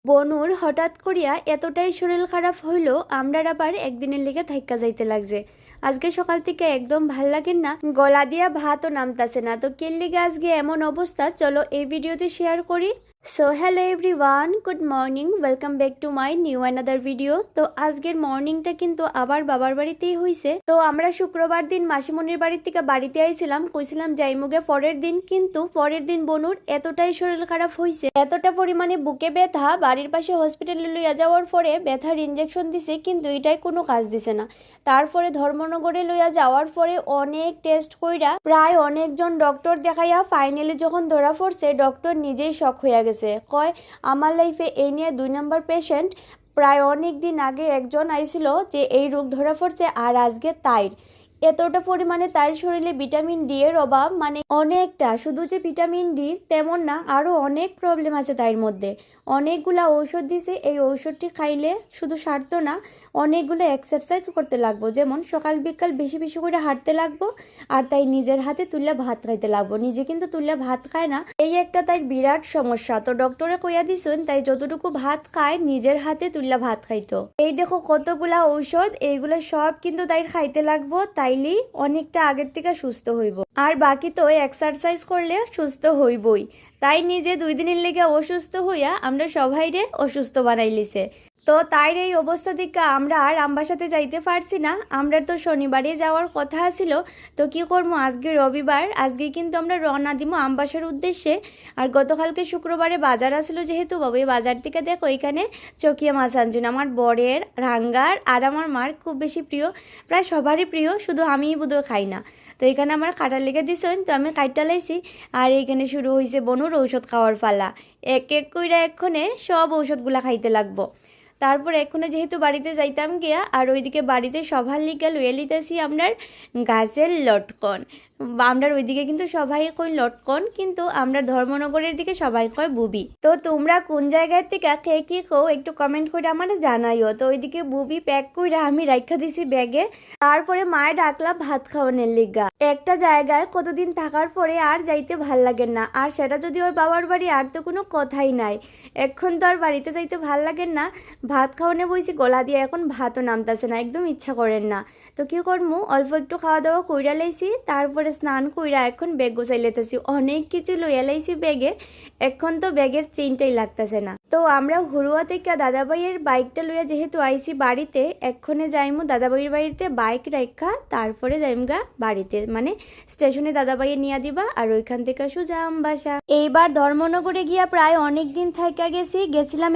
বনুর হঠাৎ করিয়া এতটাই শরীর খারাপ হইল আমরার আবার একদিনের লেগে থাইক্কা যাইতে লাগছে। আজকে সকাল থেকে একদম ভাল লাগেন না, গলা দিয়া ভাতও নামতাছে না। তো কের লিগে আজকে এমন অবস্থা, চলো এই ভিডিওতে শেয়ার করি। So hello everyone, good morning, welcome back to my new another video. তো আজকের মর্নিংটা কিন্তু আবার বাবার বাড়িতেই হইছে। তো আমরা শুক্রবার দিন মাসিমণির বাড়ির থেকে বাড়িতে আইছিলাম, কইছিলাম যাইমুগে পরের দিন, কিন্তু পরের দিন বনুর এতটাই শরীর খারাপ হইছে, এতটা পরিমাণে বুকে ব্যথা, বাড়ির পাশে হসপিটালে লইয়া যাওয়ার পরে ব্যথার ইনজেকশন দিছে, কিন্তু এটাই কোনো কাজ দিছে না। তারপরে ধর্মনগরে লইয়া যাওয়ার পরে অনেক টেস্ট কইরা প্রায় অনেকজন ডক্টর দেখাইয়া ফাইনালি যখন ধরা পড়ছে, ডক্টর নিজেই শক হইয়া গেছে। কয় আমার লাইফে এই নিয়ে 2 নম্বর পেশেন্ট। প্রায় অনেক দিন আগে একজন আইছিল যে এই রোগ ধরা পড়ছে, আর আজকে তাইর এতটা পরিমাণে তার শরীরে ভিটামিন ডি এর অভাব, মানে অনেকটা। শুধু যে ভিটামিন ডি তেমন না, আরও অনেক প্রবলেম আছে তার মধ্যে। অনেকগুলা ঔষধ দিছে, এই ঔষধটি খাইলে শুধু সারতো না, অনেকগুলো এক্সারসাইজ করতে লাগবো, যেমন সকাল বিকাল বেশি বেশি করে হাঁটতে লাগবো, আর তাই নিজের হাতে তুললে ভাত খাইতে লাগবো। নিজে কিন্তু তুললে ভাত খায় না, এই একটা তাই বিরাট সমস্যা। তো ডক্টরে কইয়া দিছেন তাই যতটুকু ভাত খায় নিজের হাতে তুললে ভাত খাইতো। এই দেখো কতগুলা ঔষধ, এইগুলো সব কিন্তু তাই খাইতে লাগবো, তাইলে অনেকটা আগের থেকে সুস্থ হইব। আর বাকি তো এক্সারসাইজ করলে সুস্থ হইবই। তাই নিজে 2 দিনের লেগে অসুস্থ হইয়া আমরা সবাইরে অসুস্থ বানাইলিছে। তো তাই এই অবস্থা থেকে আমরা আর আমবাসাতে যাইতে পারছি না। আমরা তো শনিবারে যাওয়ার কথা ছিল, তো কি করবো, আজকে রবিবার, আজকে কিন্তু আমরা রওনা দিব আমবাসার উদ্দেশ্যে। আর গতকালকে শুক্রবারে বাজার আসলো যেহেতু, বাবু এই বাজার থেকে দেখো এখানে চকিয়া মাছ আনছুন। আমার বরের, রাঙ্গার আর আমার মার খুব বেশি প্রিয়, প্রায় সবারই প্রিয়, শুধু আমিই বোধহয় খাই না। তো এখানে আমার কাটার লেগে দিছেন, তো আমি কাইটা লাইছি। আর এইখানে শুরু হয়েছে বনুর ঔষধ খাওয়ার পালা। এক এক কইরা এক্ষণে সব ঔষধগুলা খাইতে লাগবো। তারপর এক্ষণে যেহেতু বাড়িতে যাইতাম গিয়া, আর ওইদিকে বাড়িতে সবার লিগা লইয়া লিতেছি আপনার গাছের লটকন। আমরা ওইদিকে কিন্তু সবাই কই লটকন, কিন্তু আমরা ধর্মনগরের দিকে সবাই কয় বুবি। তো তোমরা কোন জায়গার থেকে কে কি কো একটু কমেন্ট করে আমার জানাইও। তো ওইদিকে বুবি প্যাক কইরা আমি রাখা দিছি ব্যাগে। তারপরে মায়ে ডাকলা ভাত খাওয়ানোর লিগা। একটা জায়গায় কতদিন থাকার পরে আর যাইতে ভাল লাগে না, আর সেটা যদি ওর বাবার বাড়ি, আর তো কোনো কথাই নাই। এখন তো আর বাড়িতে যাইতে ভাল লাগে না। ভাত খাওয়ানো বইছি গলা দিয়ে, এখন ভাতও নামতাছে না, একদম ইচ্ছা করেন না। তো কি করবো, অল্প একটু খাওয়া দাওয়া কইরা লাইছি, তারপরে স্নান কইরা এখন ব্যাগ গোছাই লেতেছি। অনেক কিছু লইয়া লাইছি ব্যাগে, এখন তো ব্যাগের চেইনটাই লাগতেছে না। তো আমরা হুড়ুয়া থেকে দাদাভাইয়ের বাইকটা লইয়া যেহেতু আইছি বাড়িতে, এক্ষণে যাইমু দাদাভাইয়ের বাড়িতে বাইক রাখা, তারপরে যাইমগা বাড়িতে, মানে স্টেশনে দাদাভাইয়ে নিয়ে দিবা, আর ওইখান থেকে সোজা আমবাসা। এইবার ধর্মনগরে গিয়া প্রায় অনেক দিন থাইকা গেছিলাম